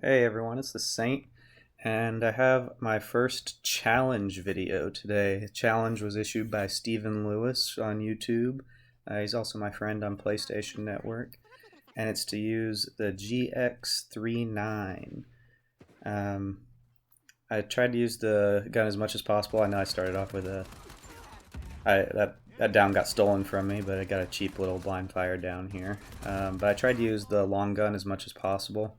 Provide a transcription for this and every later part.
Hey everyone, it's the Saint, and I have my first challenge video today. The challenge was issued by Stephen Lewis on YouTube. He's also my friend on PlayStation Network, and it's to use the GX3-9. I tried to use the gun as much as possible. I know I started off with that down got stolen from me, but I got a cheap little blind fire down here. But I tried to use the long gun as much as possible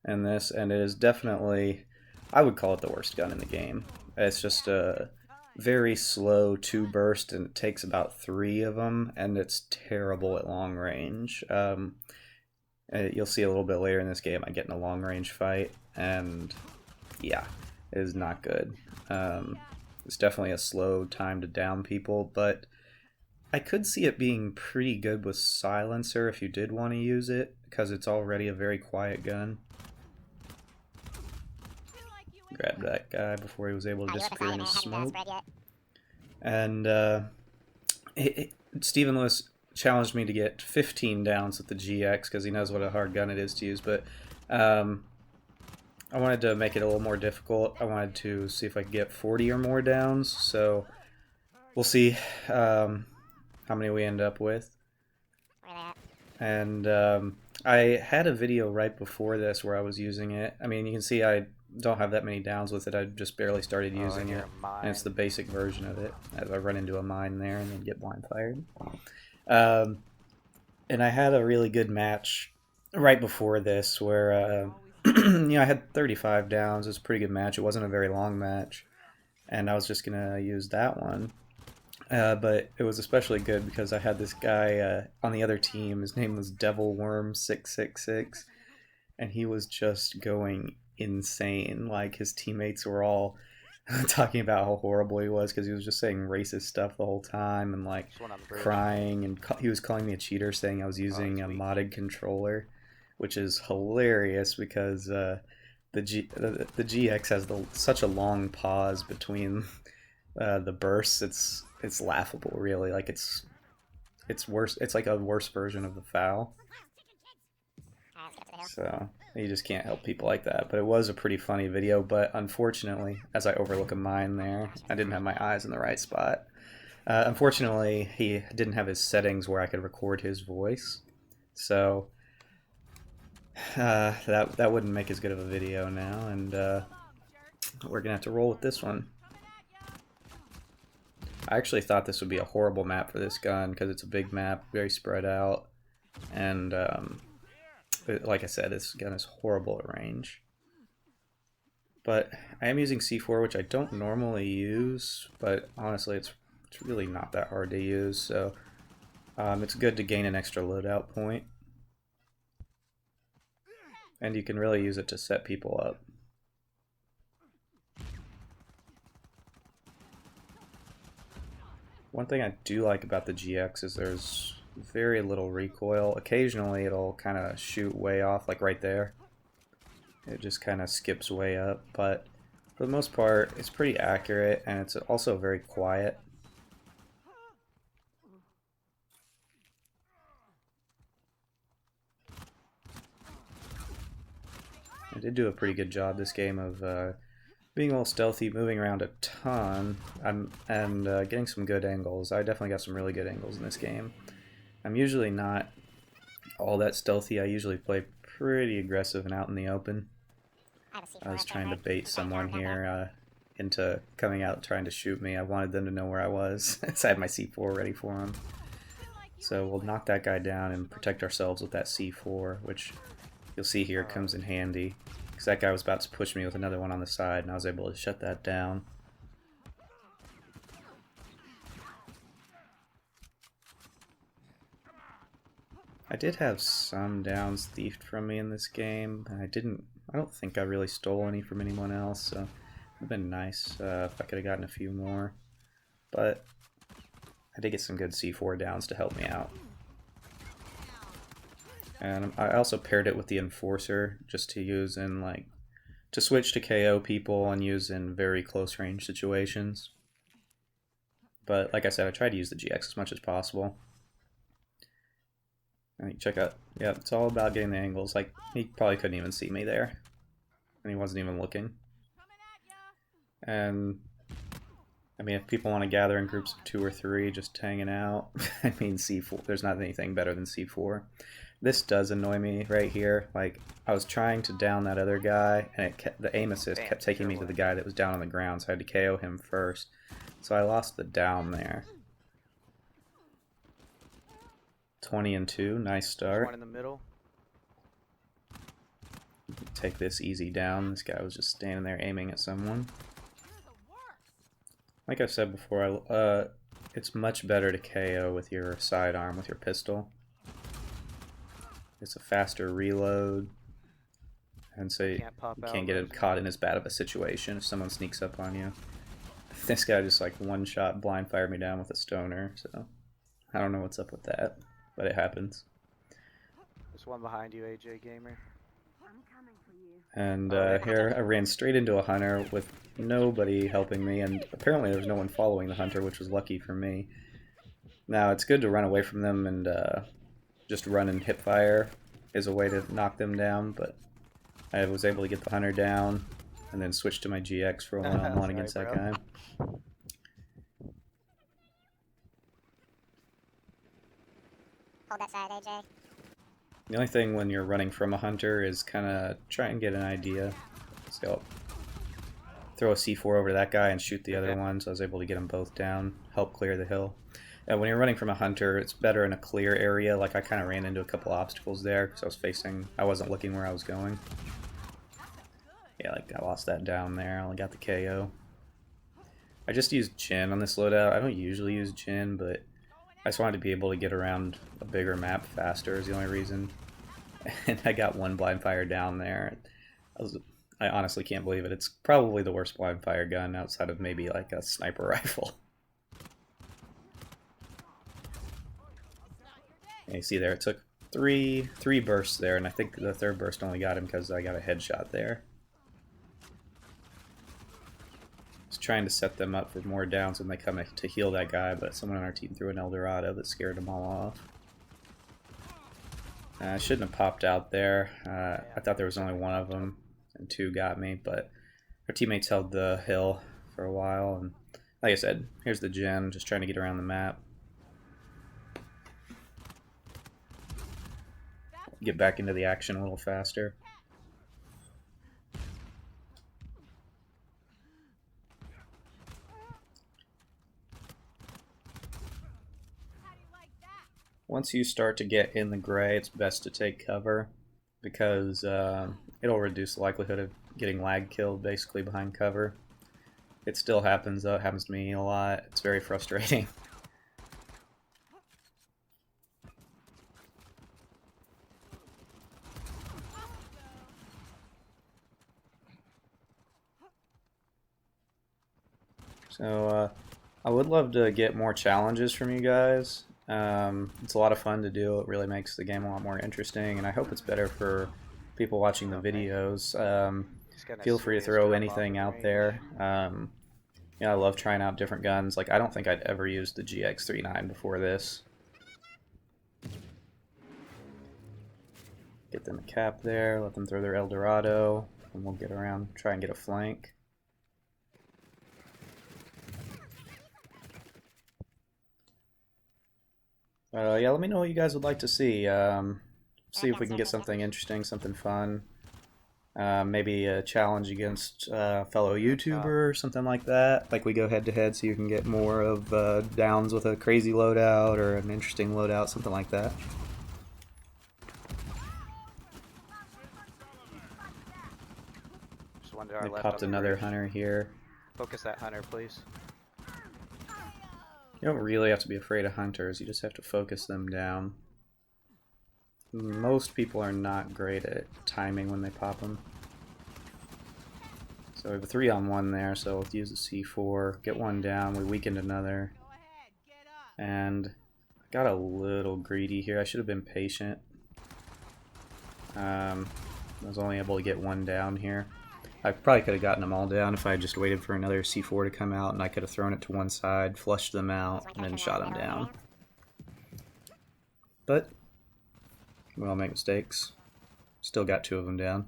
in this, and it is definitely, I would call it the worst gun in the game. It's just a very slow two burst, and it takes about three of them, and it's terrible at long range. You'll see a little bit later in this game I get in a long range fight, and yeah, it is not good. It's definitely a slow time to down people, but I could see it being pretty good with silencer if you did want to use it, because it's already a very quiet gun. Grab that guy before he was able to disappear in the smoke. And Stephen Lewis challenged me to get 15 downs with the GX because he knows what a hard gun it is to use, but I wanted to make it a little more difficult. I wanted to see if I could get 40 or more downs, so we'll see how many we end up with. And I had a video right before this where I was using it. I mean, you can see I don't have that many downs with it. I just barely started using it, and it's the basic version of it. As I run into a mine there and then get blind fired. And I had a really good match right before this where I had 35 downs. It was a pretty good match. It wasn't a very long match, and I was just gonna use that one. But it was especially good because I had this guy on the other team. His name was Devil Worm 666, and he was just going insane. Like, his teammates were all talking about how horrible he was because he was just saying racist stuff the whole time and like crying, and he was calling me a cheater, saying I was using a modded controller, which is hilarious because the GX has such a long pause between the bursts. It's laughable, really. Like, it's worse. It's like a worse version of the foul. So you just can't help people like that. But it was a pretty funny video. But unfortunately, as I overlook a mine there, I didn't have my eyes in the right spot. Unfortunately, he didn't have his settings where I could record his voice. So that wouldn't make as good of a video now. And we're gonna have to roll with this one. I actually thought this would be a horrible map for this gun because it's a big map, very spread out, and like I said, this gun is horrible at range. But I am using C4, which I don't normally use, but honestly it's really not that hard to use, so it's good to gain an extra loadout point. And you can really use it to set people up. One thing I do like about the GX is there's very little recoil. Occasionally it'll kind of shoot way off, like right there. It just kind of skips way up, but for the most part it's pretty accurate, and it's also very quiet. I did do a pretty good job this game of being a little stealthy, moving around a ton, and getting some good angles. I definitely got some really good angles in this game. I'm usually not all that stealthy. I usually play pretty aggressive and out in the open. I was trying to bait someone here into coming out trying to shoot me. I wanted them to know where I was, so I had my C4 ready for them. So we'll knock that guy down and protect ourselves with that C4, which you'll see here comes in handy. Because that guy was about to push me with another one on the side, and I was able to shut that down. I did have some downs thiefed from me in this game, and I don't think I really stole any from anyone else, so it would have been nice if I could have gotten a few more. But I did get some good C4 downs to help me out. And I also paired it with the Enforcer just to use in, like, to switch to KO people and use in very close range situations. But like I said, I tried to use the GX as much as possible. I mean, check out, yeah, it's all about getting the angles. Like, he probably couldn't even see me there. and he wasn't even looking. And I mean, if people want to gather in groups of 2 or 3, just hanging out, I mean, C4, there's not anything better than C4. This does annoy me right here. Like, I was trying to down that other guy, and the aim assist kept taking me to the guy that was down on the ground, so I had to KO him first. So I lost the down there. 20 and 2, nice start. One in the middle. Take this easy down. This guy was just standing there aiming at someone. Like I've said before, it's much better to KO with your sidearm, with your pistol. It's a faster reload, and so you can't get caught in as bad of a situation if someone sneaks up on you. This guy just like one shot blind fired me down with a stoner, so I don't know what's up with that, but it happens. There's one behind you, AJ Gamer. And here I ran straight into a hunter with nobody helping me, and apparently there was no one following the hunter, which was lucky for me. Now it's good to run away from them and just run and hip fire is a way to knock them down, but I was able to get the hunter down and then switch to my GX for a one-on-one against that guy. Hold that side, AJ. The only thing when you're running from a hunter is kind of try and get an idea. So throw a C4 over to that guy and shoot the other one, so I was able to get them both down, help clear the hill. When you're running from a hunter, it's better in a clear area. Like I kind of ran into a couple obstacles there because I wasn't looking where I was going. Yeah, like I lost that down there. I only got the KO. I just used Jin on this loadout. I don't usually use Jin, but I just wanted to be able to get around a bigger map faster is the only reason. And I got one blind fire down there. I honestly can't believe it. It's probably the worst blind fire gun outside of maybe like a sniper rifle. And you see there, it took three bursts there, and I think the third burst only got him because I got a headshot there. Just trying to set them up for more downs when they come to heal that guy, but someone on our team threw an El Dorado that scared them all off. I shouldn't have popped out there. I thought there was only one of them, and 2 got me, but our teammates held the hill for a while, and like I said, here's the Jin, just trying to get around the map. Get back into the action a little faster. Once you start to get in the gray, it's best to take cover because it'll reduce the likelihood of getting lag killed basically behind cover. It still happens though, it happens to me a lot. It's very frustrating. So I would love to get more challenges from you guys. It's a lot of fun to do. It really makes the game a lot more interesting, and I hope it's better for people watching the videos. Feel free to throw anything out there. Yeah, I love trying out different guns. Like, I don't think I'd ever used the GX3-9 before this. Get them a cap there, let them throw their El Dorado, and we'll get around, try and get a flank. Yeah, let me know what you guys would like to see. See if we can get something interesting, something fun. Maybe a challenge against a fellow YouTuber or something like that. Like we go head to head so you can get more of downs with a crazy loadout or an interesting loadout, something like that. They popped another hunter here. Focus that hunter, please. You don't really have to be afraid of hunters, you just have to focus them down. Most people are not great at timing when they pop them. So we have a 3-on-1 there, so let's use the C4, get one down, we weakened another. And I got a little greedy here, I should have been patient. I was only able to get one down here. I probably could have gotten them all down if I had just waited for another C4 to come out, and I could have thrown it to one side, flushed them out, and then shot them down. But we all make mistakes. Still got 2 of them down.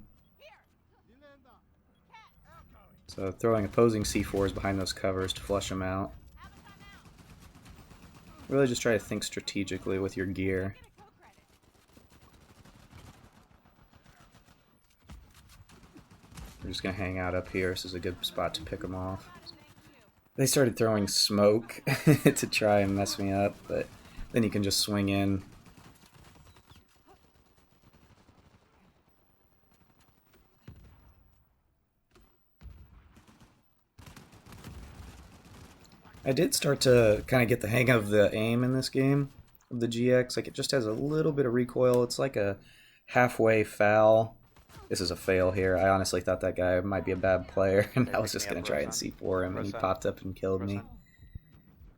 So throwing opposing C4s behind those covers to flush them out. Really just try to think strategically with your gear. We're just going to hang out up here. This is a good spot to pick them off. They started throwing smoke to try and mess me up, but then you can just swing in. I did start to kind of get the hang of the aim in this game of the GX. Like, it just has a little bit of recoil. It's like a halfway foul. This is a fail here. I honestly thought that guy might be a bad player, and I was just going to try and C4 him, and he popped up and killed me.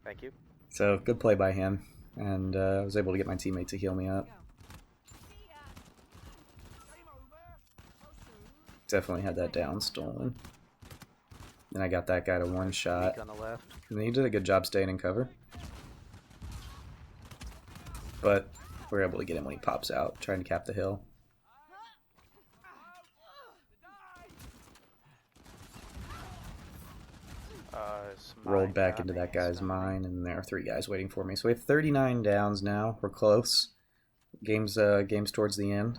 Thank you. So, good play by him, and I was able to get my teammate to heal me up. Definitely had that down stolen. And I got that guy to one shot. On the left. And he did a good job staying in cover. But we're able to get him when he pops out, trying to cap the hill. Rolled back into that guy's mine, and there are 3 guys waiting for me. So we have 39 downs now. We're close. Game's towards the end.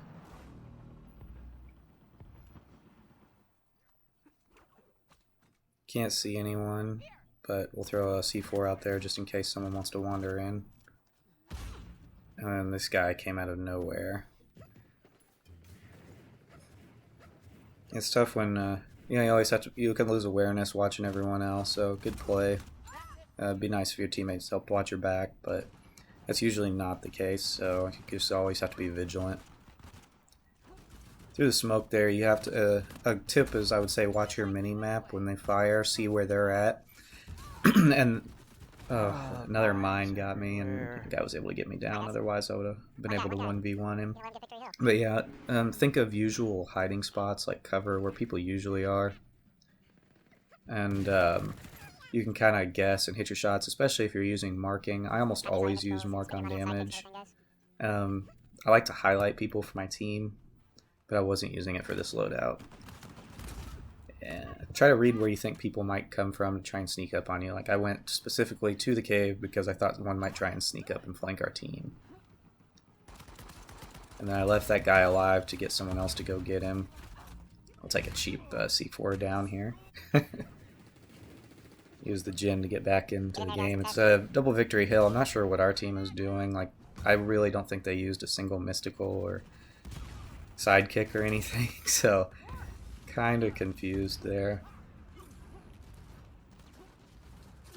Can't see anyone, but we'll throw a C4 out there just in case someone wants to wander in. And then this guy came out of nowhere. It's tough when you always have to. You can lose awareness watching everyone else. So good play. It'd be nice if your teammates helped watch your back, but that's usually not the case. So you just always have to be vigilant. Through the smoke there, you have to. A tip is, I would say, watch your mini map when they fire, see where they're at. And another mine got me, and the guy was able to get me down. Otherwise, I would have been able to 1v1 him. But yeah, think of usual hiding spots like cover where people usually are, and you can kind of guess and hit your shots, especially if you're using marking. I almost always use mark on damage. I like to highlight people for my team, but I wasn't using it for this loadout. And try to read where you think people might come from to try and sneak up on you. Like, I went specifically to the cave because I thought one might try and sneak up and flank our team. And then I left that guy alive to get someone else to go get him. I'll take a cheap C4 down here. Use the gin to get back into the game. It's a double victory hill. I'm not sure what our team is doing. Like, I really don't think they used a single mystical or sidekick or anything. So, kind of confused there.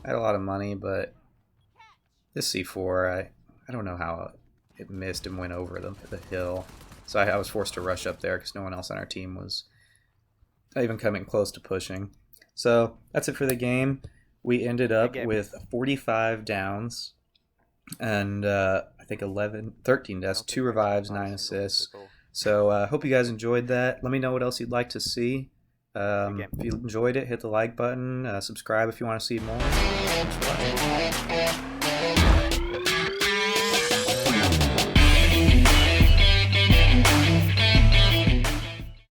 I had a lot of money, but this C4, I don't know how it missed and went over the hill. So I was forced to rush up there because no one else on our team was not even coming close to pushing. So that's it for the game. We ended up with 45 downs and I think 13 deaths, 2 revives, 9 assists. So hope you guys enjoyed that. Let me know what else you'd like to see. If you enjoyed it, hit the like button. Subscribe if you want to see more. Thanks for watching.